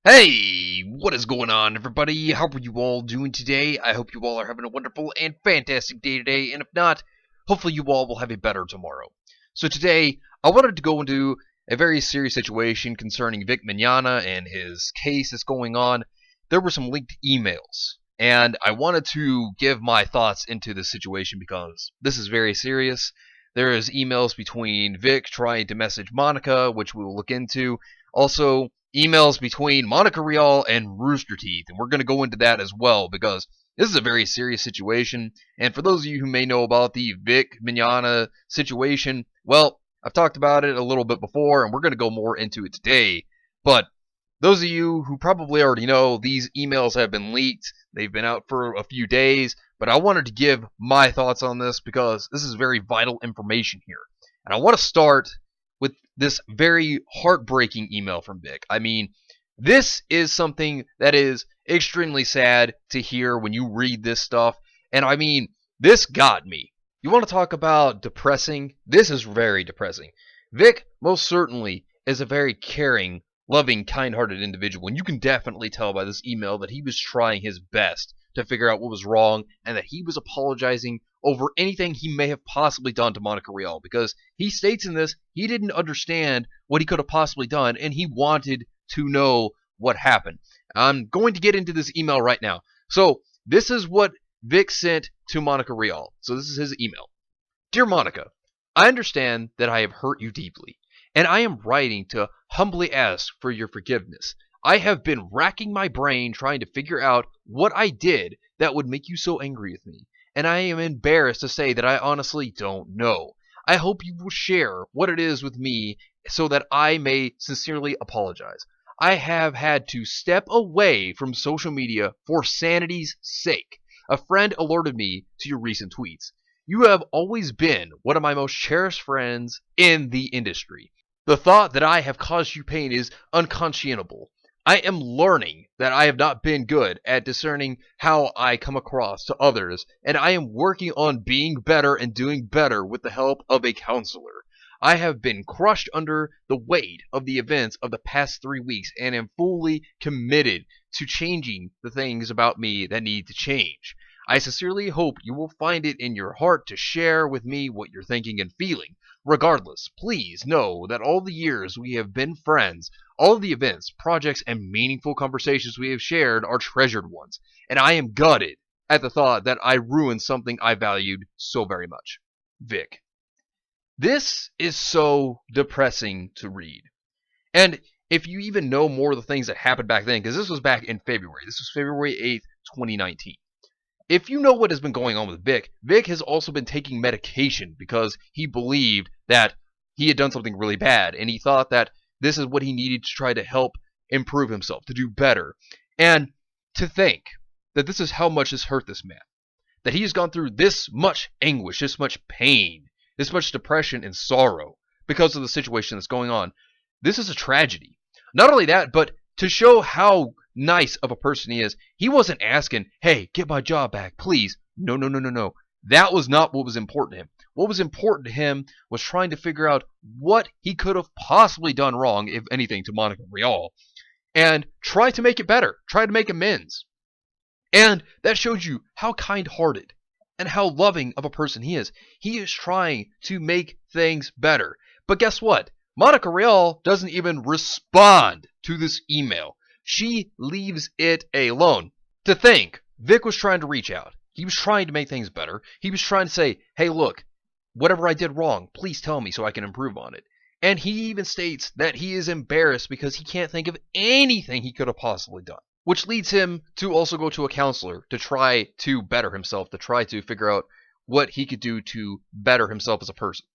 Hey, what is going on, everybody? How are you all doing today? I hope you all are having a wonderful and fantastic day today, and if not, hopefully you all will have a better tomorrow. So today, I wanted to go into a very serious situation concerning Vic Mignogna and his case that's going on. There were some leaked emails, and I wanted to give my thoughts into this situation because this is very serious. There is emails between Vic trying to message Monica, which we will look into. Also, emails between Monica Rial and Rooster Teeth, and we're going to go into that as well because this is a very serious situation. And for those of you who may know about the Vic Mignogna situation, well, I've talked about it a little bit before, and we're going to go more into it today. But those of you who probably already know, these emails have been leaked. They've been out for a few days, but I wanted to give my thoughts on this because this is very vital information here. And I want to start with this very heartbreaking email from Vic. I mean, this is something that is extremely sad to hear when you read this stuff. And I mean, this got me. You want to talk about depressing? This is very depressing. Vic most certainly is a very caring, loving, kind-hearted individual, and you can definitely tell by this email that he was trying his best to figure out what was wrong and that he was apologizing over anything he may have possibly done to Monica Rial, because he states in this he didn't understand what he could have possibly done and he wanted to know what happened. I'm going to get into this email right now. So this is what Vic sent to Monica Rial. So this is his email. Dear Monica, I understand that I have hurt you deeply, and I am writing to humbly ask for your forgiveness. I have been racking my brain trying to figure out what I did that would make you so angry with me, and I am embarrassed to say that I honestly don't know. I hope you will share what it is with me so that I may sincerely apologize. I have had to step away from social media for sanity's sake. A friend alerted me to your recent tweets. You have always been one of my most cherished friends in the industry. The thought that I have caused you pain is unconscionable. I am learning that I have not been good at discerning how I come across to others, and I am working on being better and doing better with the help of a counselor. I have been crushed under the weight of the events of the past 3 weeks and am fully committed to changing the things about me that need to change. I sincerely hope you will find it in your heart to share with me what you're thinking and feeling. Regardless, please know that all the years we have been friends, all of the events, projects, and meaningful conversations we have shared are treasured ones, and I am gutted at the thought that I ruined something I valued so very much. Vic. This is so depressing to read. And if you even know more of the things that happened back then, because this was back in February. This was February 8th, 2019. If you know what has been going on with Vic, Vic has also been taking medication because he believed that he had done something really bad, and he thought that this is what he needed to try to help improve himself, to do better. And to think that this is how much has hurt this man, that he has gone through this much anguish, this much pain, this much depression and sorrow because of the situation that's going on. This is a tragedy. Not only that, but to show how nice of a person he wasn't asking, hey, get my job back, please. No, no, no, no, no. That was not what was important to him. What was important to him was trying to figure out what he could have possibly done wrong, if anything, to Monica Rial, and try to make it better, try to make amends. And that shows you how kind-hearted and how loving of a person he is. He is trying to make things better. But guess what? Monica Rial doesn't even respond to this email. She leaves it alone. To think, Vic was trying to reach out. He was trying to make things better. He was trying to say, hey, look, whatever I did wrong, please tell me so I can improve on it. And he even states that he is embarrassed because he can't think of anything he could have possibly done, which leads him to also go to a counselor to try to better himself, to try to figure out what he could do to better himself as a person.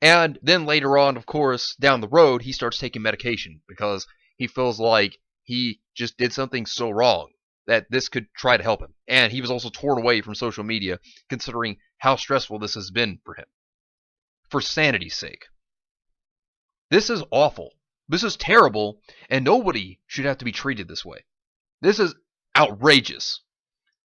And then later on, of course, down the road, he starts taking medication because he feels like he just did something so wrong that this could try to help him. And he was also torn away from social media, considering how stressful this has been for him. For sanity's sake. This is awful. This is terrible, and nobody should have to be treated this way. This is outrageous.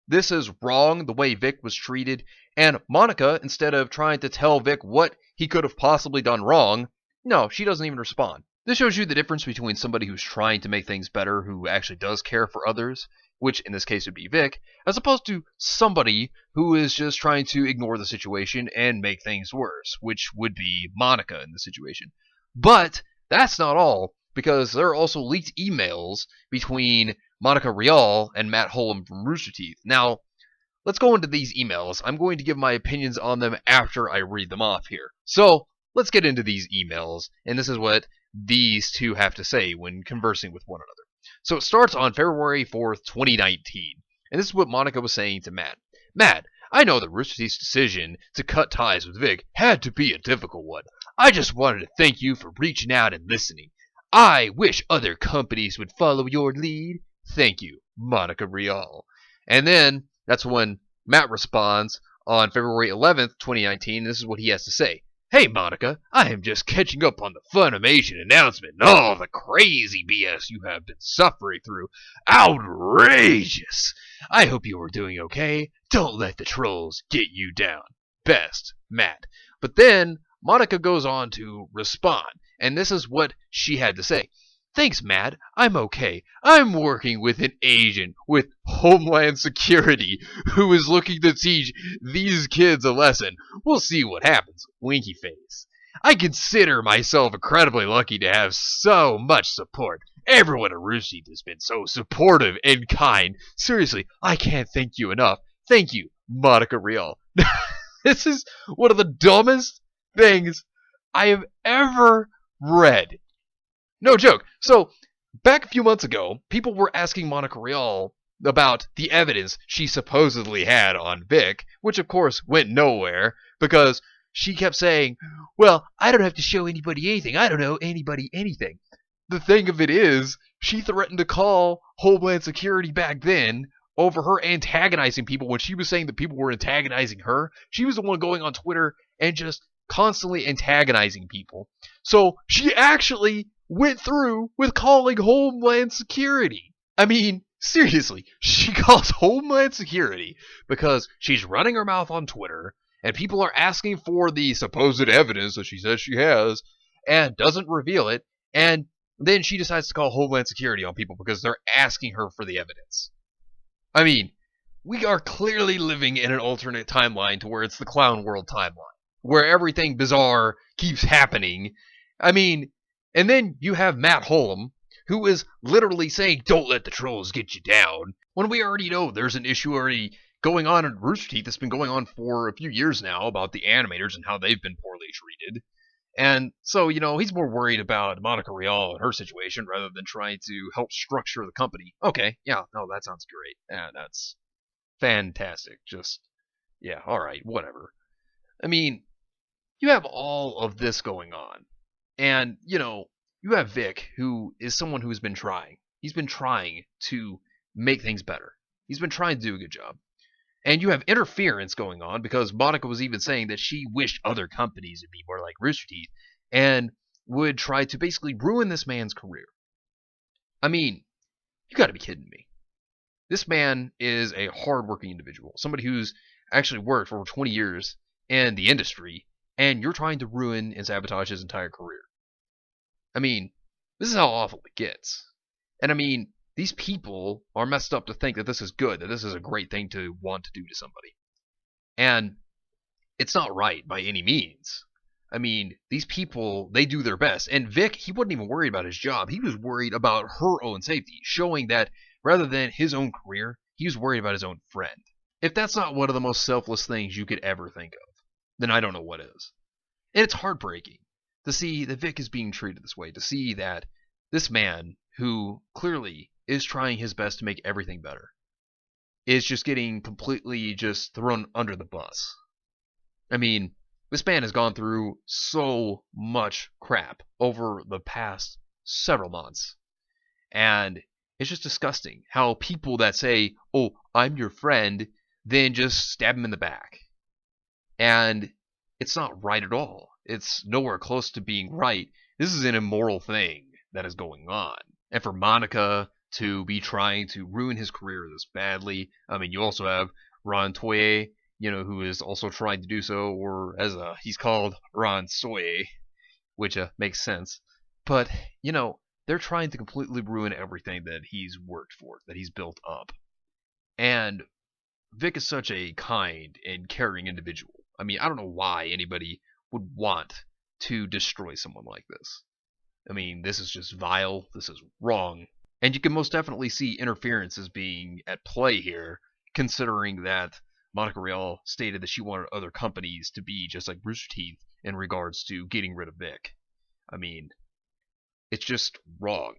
This is wrong, the way Vic was treated, and Monica, instead of trying to tell Vic what he could have possibly done wrong, no, she doesn't even respond. This shows you the difference between somebody who's trying to make things better, who actually does care for others, which in this case would be Vic, as opposed to somebody who is just trying to ignore the situation and make things worse, which would be Monica in the situation. But that's not all, because there are also leaked emails between Monica Rial and Matt Hullum from Rooster Teeth. Now, let's go into these emails. I'm going to give my opinions on them after I read them off here. So, let's get into these emails, and this is what these two have to say when conversing with one another. So it starts on February 4th, 2019, and this is what Monica was saying to Matt. Matt, I know that Rooster Teeth's decision to cut ties with Vic had to be a difficult one. I just wanted to thank you for reaching out and listening. I wish other companies would follow your lead. Thank you, Monica Rial. And then that's when Matt responds on February 11th, 2019. This is what he has to say. Hey, Monica, I am just catching up on the Funimation announcement and all the crazy BS you have been suffering through. Outrageous! I hope you are doing okay. Don't let the trolls get you down. Best, Matt. But then Monica goes on to respond, and this is what she had to say. Thanks, Matt. I'm okay. I'm working with an agent with Homeland Security who is looking to teach these kids a lesson. We'll see what happens. Winky face. I consider myself incredibly lucky to have so much support. Everyone at Rooster Teeth has been so supportive and kind. Seriously, I can't thank you enough. Thank you, Monica Rial. This is one of the dumbest things I have ever read. No joke. So, back a few months ago, people were asking Monica Rial about the evidence she supposedly had on Vic, which of course went nowhere, because she kept saying, well, I don't have to show anybody anything. I don't know anybody anything. The thing of it is, she threatened to call Homeland Security back then over her antagonizing people when she was saying that people were antagonizing her. She was the one going on Twitter and just constantly antagonizing people. So, she actually went through with calling Homeland Security. I mean, seriously, she calls Homeland Security because she's running her mouth on Twitter and people are asking for the supposed evidence that she says she has and doesn't reveal it, and then she decides to call Homeland Security on people because they're asking her for the evidence. I mean, we are clearly living in an alternate timeline to where it's the Clown World timeline, where everything bizarre keeps happening. I mean, and then you have Matt Hullum, who is literally saying, don't let the trolls get you down, when we already know there's an issue already going on in Rooster Teeth that's been going on for a few years now about the animators and how they've been poorly treated. And so, he's more worried about Monica Rial and her situation rather than trying to help structure the company. Okay, yeah, no, that sounds great. Yeah, that's fantastic. Just, yeah, alright, whatever. I mean, you have all of this going on. And, you have Vic, who is someone who's been trying. He's been trying to make things better. He's been trying to do a good job. And you have interference going on because Monica was even saying that she wished other companies would be more like Rooster Teeth and would try to basically ruin this man's career. I mean, you gotta be kidding me. This man is a hardworking individual, somebody who's actually worked for over 20 years in the industry, and you're trying to ruin and sabotage his entire career. I mean, this is how awful it gets. And I mean, these people are messed up to think that this is good, that this is a great thing to want to do to somebody. And it's not right by any means. I mean, these people, they do their best. And Vic, he wasn't even worried about his job. He was worried about her own safety, showing that rather than his own career, he was worried about his own friend. If that's not one of the most selfless things you could ever think of, then I don't know what is. And it's heartbreaking to see that Vic is being treated this way, to see that this man, who clearly is trying his best to make everything better, is just getting completely just thrown under the bus. I mean, this man has gone through so much crap over the past several months. And it's just disgusting how people that say, oh, I'm your friend, then just stab him in the back. And it's not right at all. It's nowhere close to being right. This is an immoral thing that is going on. And for Monica to be trying to ruin his career this badly, I mean, you also have Ron Toye, who is also trying to do so, or as he's called, Ron Soye, which makes sense. But, you know, they're trying to completely ruin everything that he's worked for, that he's built up. And Vic is such a kind and caring individual. I mean, I don't know why anybody would want to destroy someone like this. I mean, this is just vile. This is wrong. And you can most definitely see interference as being at play here, considering that Monica Rial stated that she wanted other companies to be just like Rooster Teeth in regards to getting rid of Vic. I mean, it's just wrong.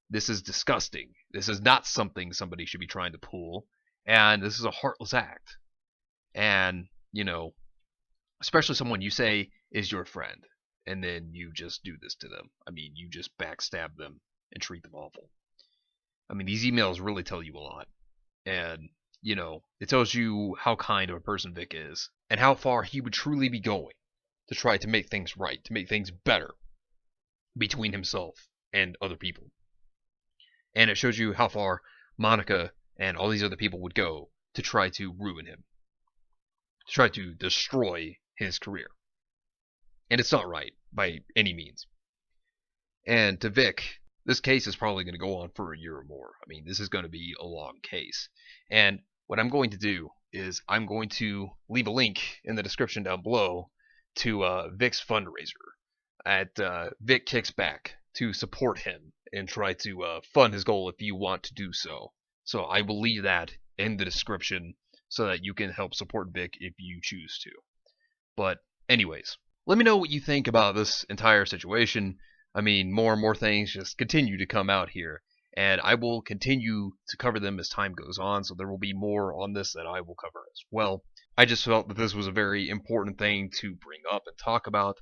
This is disgusting. This is not something somebody should be trying to pull. And this is a heartless act. And, you know, especially someone you say is your friend, and then you just do this to them. I mean, you just backstab them and treat them awful. I mean, these emails really tell you a lot. And, you know, it tells you how kind of a person Vic is, and how far he would truly be going to try to make things right, to make things better between himself and other people. And it shows you how far Monica and all these other people would go to try to ruin him, to try to destroy his career. And it's not right by any means. And to Vic, this case is probably going to go on for a year or more. I mean, this is going to be a long case. And what I'm going to do is I'm going to leave a link in the description down below to Vic's fundraiser at Vic Kicks Back to support him and try to fund his goal if you want to do so. So I will leave that in the description so that you can help support Vic if you choose to. But anyways, let me know what you think about this entire situation. I mean, more and more things just continue to come out here, and I will continue to cover them as time goes on, so there will be more on this that I will cover as well. I just felt that this was a very important thing to bring up and talk about.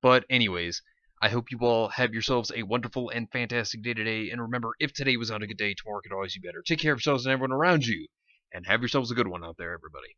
But anyways, I hope you all have yourselves a wonderful and fantastic day today, and remember, if today was not a good day, tomorrow could always be better. Take care of yourselves and everyone around you, and have yourselves a good one out there, everybody.